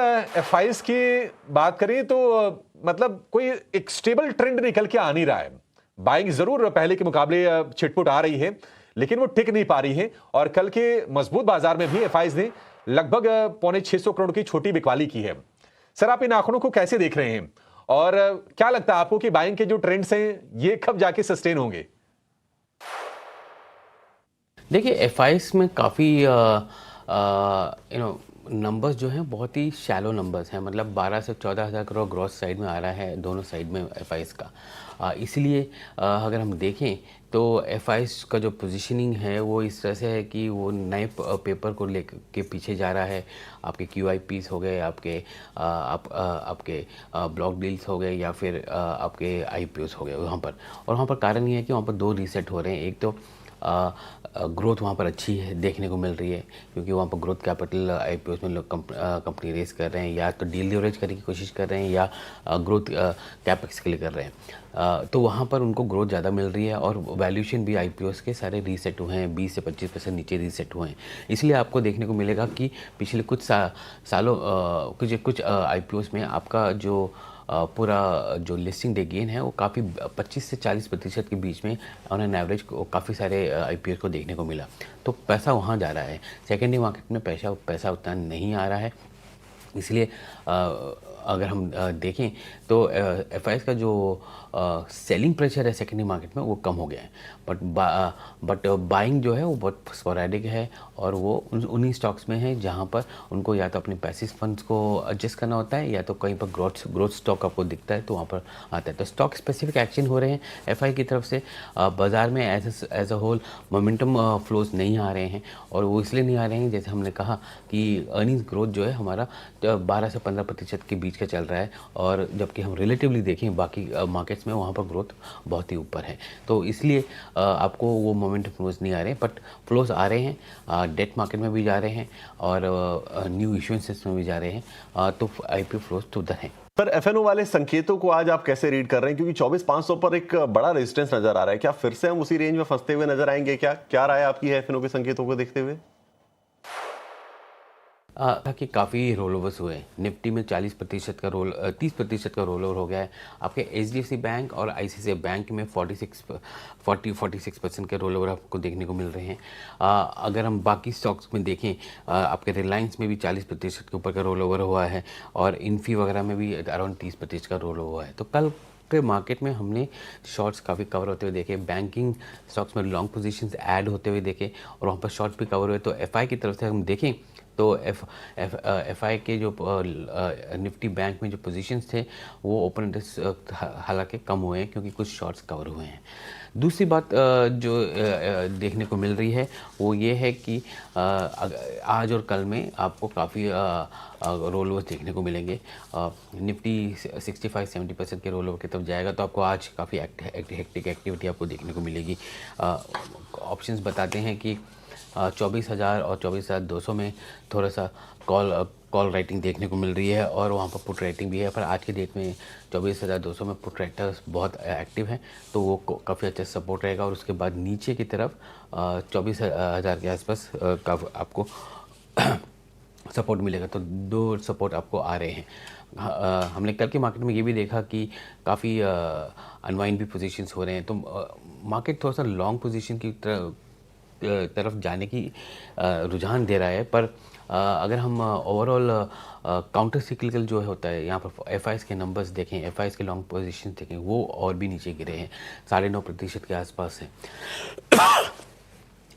FIIs की बात करें तो मतलब कोई एक स्टेबल ट्रेंड निकल के आ नहीं रहा है। बाइंग जरूर पहले के मुकाबले छिटपुट आ रही है, लेकिन वो टिक नहीं पा रही है। और कल के मजबूत बाजार में भी एफआईज ने लगभग 625 करोड़ की छोटी बिकवाली की है। सर, आप इन आंकड़ों को कैसे देख रहे हैं और क्या लगता है आपको कि बाइंग के जो ट्रेंड्स हैं ये कब जाके सस्टेन होंगे? देखिए, एफआईएस में काफ़ी नंबर्स जो हैं बहुत ही शैलो नंबर्स हैं। मतलब 12 से 14 हज़ार करोड़ ग्रॉस साइड में आ रहा है दोनों साइड में एफआईएस का। इसलिए अगर हम देखें तो एफआईएस का जो पोजीशनिंग है वो इस तरह से है कि वो नए पेपर को लेकर के पीछे जा रहा है। आपके क्यूआईपीस हो गए, आपके ब्लॉक डील्स हो गए, या फिर आपके आईपीओस हो गए वहाँ पर। और वहाँ पर कारण ये है कि वहाँ पर दो रीसेट हो रहे हैं। एक तो ग्रोथ वहाँ पर अच्छी है देखने को मिल रही है, क्योंकि वहाँ पर ग्रोथ कैपिटल आईपीओस में लोग कंपनी रेस कर रहे हैं, या तो डील लीवरेज करने की कोशिश कर रहे हैं, या ग्रोथ कैपेक्स के लिए कर रहे हैं। तो वहाँ पर उनको ग्रोथ ज़्यादा मिल रही है, और वैल्यूएशन भी आईपीओस के सारे रीसेट हुए हैं, 20 से 25% नीचे रीसेट हुए हैं। इसलिए आपको देखने को मिलेगा कि पिछले कुछ सालों कुछ आईपीओस में आपका जो पूरा जो लिस्टिंग डे गेन है वो काफ़ी 25 से 40% के बीच में ऑन एन एवरेज काफ़ी सारे आईपीओ को देखने को मिला। तो पैसा वहाँ जा रहा है। सेकेंडरी मार्केट में पैसा उतना नहीं आ रहा है। इसलिए अगर हम देखें तो एफआईएस का जो सेलिंग प्रेशर है सेकेंडरी मार्केट में वो कम हो गया है, बट बाइंग जो है वो बहुत स्पोरेडिक है, और वो उन्हीं स्टॉक्स में है जहाँ पर उनको या तो अपने पैसिव फंड्स को एडजस्ट करना होता है, या तो कहीं पर ग्रोथ स्टॉक आपको दिखता है तो वहाँ पर आता है। तो स्टॉक स्पेसिफिक एक्शन हो रहे हैं एफआई की तरफ से। बाज़ार में as a whole momentum flows नहीं आ रहे हैं, और वो इसलिए नहीं आ रहे हैं, जैसे हमने कहा कि अर्निंग्स ग्रोथ जो है हमारा 12 से 15% के बीच का चल रहा है, और जबकि हम रिलेटिवली देखें बाकी मार्केट्स में वहाँ पर ग्रोथ बहुत ही ऊपर है। तो इसलिए आपको वो मोमेंटम फ्लोज नहीं आ रहे हैं, बट फ्लोज आ रहे हैं, डेट मार्केट में भी जा रहे हैं, और न्यू इश्यूएंसेस में भी जा रहे हैं। तो आईपीओ फ्लोज तो उधर हैं। पर एफएनओ वाले संकेतों को आज आप कैसे रीड कर रहे हैं, क्योंकि 24,500 पर एक बड़ा रेजिस्टेंस नजर आ रहा है। क्या फिर से हम उसी रेंज में फंसते हुए नजर आएंगे? क्या राय आपकी है एफएनओ के संकेतों को देखते हुए? कि काफ़ी रोल ओवर्स हुए। निफ्टी में 30% का रोल ओवर हो गया है। आपके एचडीएफसी बैंक और आईसीआईसीआई बैंक में 46% के रोल ओवर आपको देखने को मिल रहे हैं। अगर हम बाकी स्टॉक्स में देखें, आपके रिलायंस में भी 40% के ऊपर का रोल ओवर हुआ है, और इन्फी वगैरह में भी अराउंड 30% का रोल ओवर है। तो कल के मार्केट में हमने शॉर्ट्स काफ़ी कवर होते हुए देखे, बैंकिंग स्टॉक्स में लॉन्ग पोजीशंस ऐड होते हुए देखे, और वहाँ पर शॉर्ट भी कवर हुए। तो एफआई की तरफ से हम देखें तो एफआई के जो निफ्टी बैंक में जो पोजीशंस थे वो ओपन इंटरेस्ट हालांकि कम हुए हैं, क्योंकि कुछ शॉर्ट्स कवर हुए हैं। दूसरी बात जो देखने को मिल रही है वो ये है कि आज और कल में आपको काफ़ी रोल ओवर देखने को मिलेंगे। निफ्टी 65-70% के रोल ओवर की तरफ जाएगा, तो आपको आज काफ़ी हेक्टिक एक्टिविटी आपको देखने को मिलेगी। ऑप्शंस बताते हैं कि 24,000 और 24,200 में थोड़ा सा कॉल राइटिंग देखने को मिल रही है, और वहाँ पर पुट राइटिंग भी है। पर आज के डेट में 24,200 में पुट राइटर्स बहुत एक्टिव हैं, तो वो काफ़ी अच्छा सपोर्ट रहेगा। और उसके बाद नीचे की तरफ 24,000 के आसपास का आपको सपोर्ट मिलेगा। तो दो सपोर्ट आपको आ रहे हैं। हमने कल के मार्केट में ये भी देखा कि काफ़ी अनवाइंड भी पोजीशंस हो रहे हैं। तो मार्केट थोड़ा सा लॉन्ग पोजीशन की तरफ जाने की रुझान दे रहा है। पर अगर हम ओवरऑल काउंटर सिक्लिकल जो होता है, यहाँ पर एफआईएस के नंबर्स देखें, एफआईएस के लॉन्ग पोजीशन देखें, वो और भी नीचे गिरे हैं, 9.5% के आसपास हैं।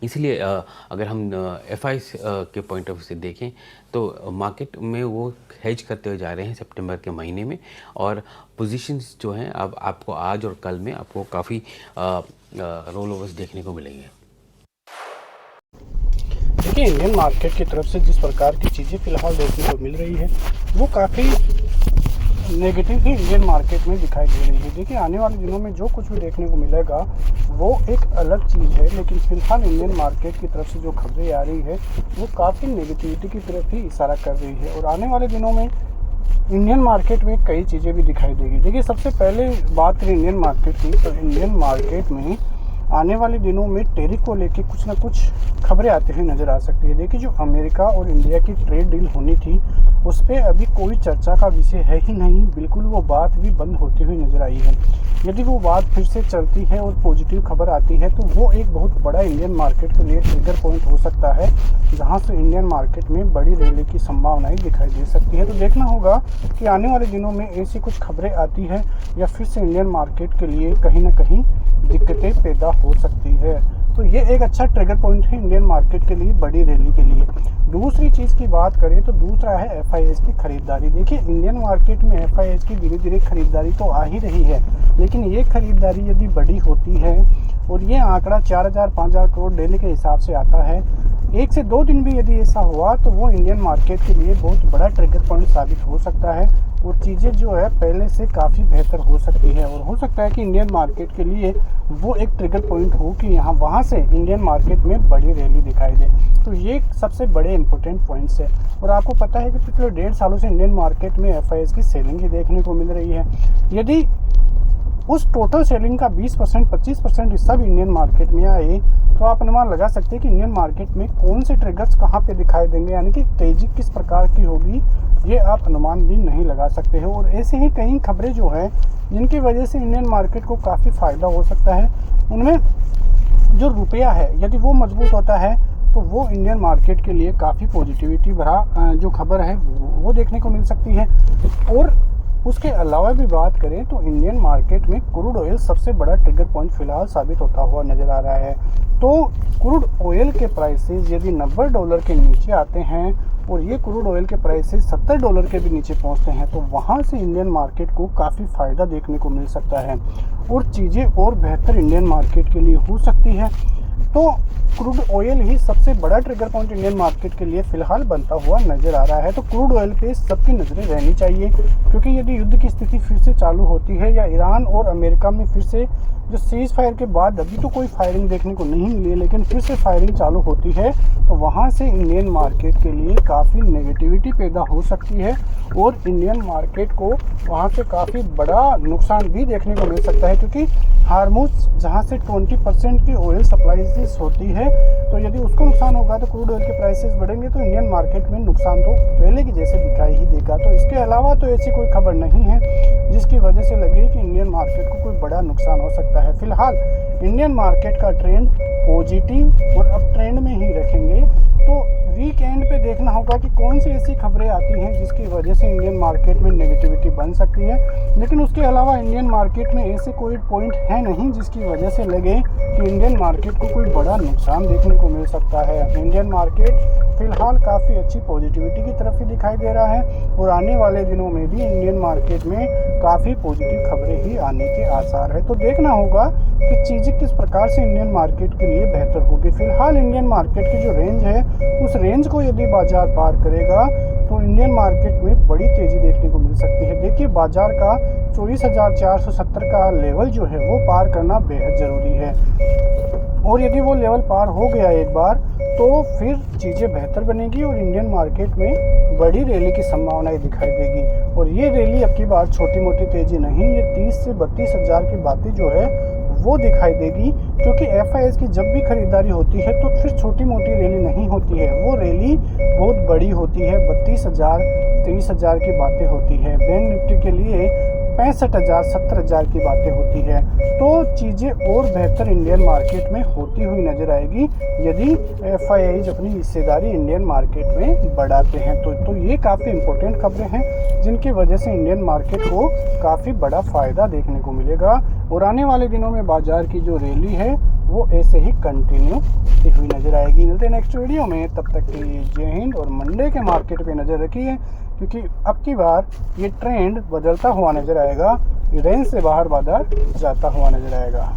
इसलिए अगर हम एफआईएस के पॉइंट ऑफ व्यू से देखें तो मार्केट में वो हेज करते हुए जा रहे हैं सितंबर के महीने में, और पोजीशंस जो हैं अब आपको आज और कल में आपको काफ़ी रोल ओवर्स देखने को मिलेंगे। देखिए, इंडियन मार्केट की तरफ से जिस प्रकार की चीज़ें फिलहाल देखने को मिल रही है वो काफ़ी नेगेटिव ही इंडियन मार्केट में दिखाई दे रही है। देखिए, आने वाले दिनों में जो कुछ भी देखने को मिलेगा वो एक अलग चीज़ है, लेकिन फिलहाल इंडियन मार्केट की तरफ से जो खबरें आ रही है वो काफ़ी नेगेटिविटी की तरफ ही इशारा कर रही है। और आने वाले दिनों में इंडियन मार्केट में कई चीज़ें भी दिखाई देगी। देखिए, सबसे पहले बात करें इंडियन मार्केट की, तो इंडियन मार्केट में आने वाले दिनों में टैरिफ को लेके कुछ ना कुछ खबरें आती हुई नज़र आ सकती है। देखिए, जो अमेरिका और इंडिया की ट्रेड डील होनी थी उस पर अभी कोई चर्चा का विषय है ही नहीं, बिल्कुल वो बात भी बंद होती हुई नज़र आई है। यदि वो बात फिर से चलती है और पॉजिटिव खबर आती है तो वो एक बहुत बड़ा इंडियन मार्केट के लिए ट्रिगर पॉइंट हो सकता है, जहां से इंडियन मार्केट में बड़ी रैली की संभावनाएं दिखाई दे सकती है। तो देखना होगा कि आने वाले दिनों में ऐसी कुछ खबरें आती है या फिर से इंडियन मार्केट के लिए कहीं ना कहीं दिक्कतें पैदा हो सकती है। तो ये एक अच्छा ट्रिगर पॉइंट है इंडियन मार्केट के लिए, बड़ी रैली के लिए। दूसरी चीज़ की बात करें तो दूसरा है FIIs की खरीदारी। देखिए, इंडियन मार्केट में FIIs की धीरे धीरे खरीदारी तो आ ही रही है, लेकिन ये खरीदारी यदि बड़ी होती है और ये आंकड़ा 4000-5000 करोड़ डेली के हिसाब से आता है, 1 से 2 दिन भी यदि ऐसा हुआ तो वो इंडियन मार्केट के लिए बहुत बड़ा ट्रिगर पॉइंट साबित हो सकता है और चीज़ें जो है पहले से काफ़ी बेहतर हो सकती है। और हो सकता है कि इंडियन मार्केट के लिए वो एक ट्रिगर पॉइंट हो कि वहाँ से इंडियन मार्केट में बड़ी रैली दिखाई दे। तो ये सबसे बड़े इंपॉर्टेंट पॉइंट्स है। और आपको पता है कि पिछले 1.5 सालों से इंडियन मार्केट में FIIs की सेलिंग ही देखने को मिल रही है। यदि उस टोटल सेलिंग का 20% 25% हिस्सा भी इंडियन मार्केट में आए तो आप अनुमान लगा सकते हैं कि इंडियन मार्केट में कौन से ट्रिगर्स कहाँ पे दिखाई देंगे, यानी कि तेज़ी किस प्रकार की होगी, ये आप अनुमान भी नहीं लगा सकते हो। और ऐसे ही कई खबरें जो है जिनकी वजह से इंडियन मार्केट को काफ़ी फ़ायदा हो सकता है, उनमें जो रुपया है यदि वो मजबूत होता है तो वो इंडियन मार्केट के लिए काफ़ी पॉजिटिविटी भरा जो खबर है वो देखने को मिल सकती है। और उसके अलावा भी बात करें तो इंडियन मार्केट में क्रूड ऑयल सबसे बड़ा ट्रिगर पॉइंट फिलहाल साबित होता हुआ नज़र आ रहा है। तो क्रूड ऑयल के प्राइसेस यदि $90 के नीचे आते हैं और ये क्रूड ऑयल के प्राइसेस $70 के भी नीचे पहुंचते हैं तो वहां से इंडियन मार्केट को काफ़ी फ़ायदा देखने को मिल सकता है और चीज़ें और बेहतर इंडियन मार्केट के लिए हो सकती है। तो क्रूड ऑयल ही सबसे बड़ा ट्रिगर पॉइंट इंडियन मार्केट के लिए फ़िलहाल बनता हुआ नज़र आ रहा है। तो क्रूड ऑयल पे सबकी नज़रें रहनी चाहिए, क्योंकि यदि युद्ध की स्थिति फिर से चालू होती है या ईरान और अमेरिका में फिर से जो सीज़ फायर के बाद अभी तो कोई फायरिंग देखने को नहीं मिली है, लेकिन फिर से फायरिंग चालू होती है तो वहाँ से इंडियन मार्केट के लिए काफ़ी नेगेटिविटी पैदा हो सकती है और इंडियन मार्केट को वहाँ से काफ़ी बड़ा नुकसान भी देखने को मिल सकता है। क्योंकि हार्मुज जहाँ से 20% की ऑयल सप्लाईज होती है, तो यदि उसको नुकसान होगा तो क्रूड ऑयल के प्राइसेस बढ़ेंगे तो इंडियन मार्केट में नुकसान तो पहले की जैसे दिखाई ही देगा। तो इसके अलावा तो ऐसी कोई खबर नहीं है जिसकी वजह से लगे कि इंडियन मार्केट को कोई बड़ा नुकसान हो सकता है। फिलहाल इंडियन मार्केट का ट्रेंड पॉजिटिव और अप ट्रेंड में ही रखेंगे। तो वीकेंड पे देखना होगा कि कौन सी ऐसी खबरें आती हैं जिसकी वजह से इंडियन मार्केट में नेगेटिविटी बन सकती है। लेकिन उसके अलावा इंडियन मार्केट में ऐसे कोई पॉइंट है नहीं जिसकी वजह से लगे कि इंडियन मार्केट को कोई बड़ा नुकसान देखने को मिल सकता है। इंडियन मार्केट फिलहाल काफ़ी अच्छी पॉजिटिविटी की तरफ ही दिखाई दे रहा है और आने वाले दिनों में भी इंडियन मार्केट में काफ़ी पॉजिटिव खबरें ही आने के आसार है। तो देखना होगा कि चीज़ें किस प्रकार से इंडियन मार्केट के लिए बेहतर होगी। फिलहाल इंडियन मार्केट की जो रेंज है उस रेंज को यदि बाजार पार करेगा तो इंडियन मार्केट में बड़ी तेज़ी देखने को मिल सकती है। देखिए, बाजार का 24,470 का लेवल जो है वो पार करना बेहद ज़रूरी है और यदि वो लेवल पार हो गया एक बार तो फिर चीज़ें बेहतर बनेगी और इंडियन मार्केट में बड़ी रैली की संभावनाएं दिखाई देगी। और ये रैली अब की बार छोटी मोटी तेज़ी नहीं, ये 30 से 32 हज़ार की बातें जो है वो दिखाई देगी। क्योंकि FIIs की जब भी खरीदारी होती है तो फिर छोटी मोटी रैली नहीं होती है, वो रैली बहुत बड़ी होती है। 32,000 23,000 की बातें होती है। बैंक निफ्टी के लिए 65,000 70,000 की बातें होती है। तो चीज़ें और बेहतर इंडियन मार्केट में होती हुई नज़र आएगी यदि FIIs अपनी हिस्सेदारी इंडियन मार्केट में बढ़ाते हैं। तो ये काफ़ी इंपॉर्टेंट खबरें हैं जिनकी वजह से इंडियन मार्केट को काफ़ी बड़ा फ़ायदा देखने को मिलेगा और आने वाले दिनों में बाजार की जो रैली है वो ऐसे ही कंटिन्यू हुई नज़र आएगी। मिलते हैं नेक्स्ट वीडियो में, तब तक के लिए जय हिंद। और मंडे के मार्केट पे नज़र रखिए क्योंकि अब की बार ये ट्रेंड बदलता हुआ नज़र आएगा, रेंज से बाहर बाजार जाता हुआ नज़र आएगा।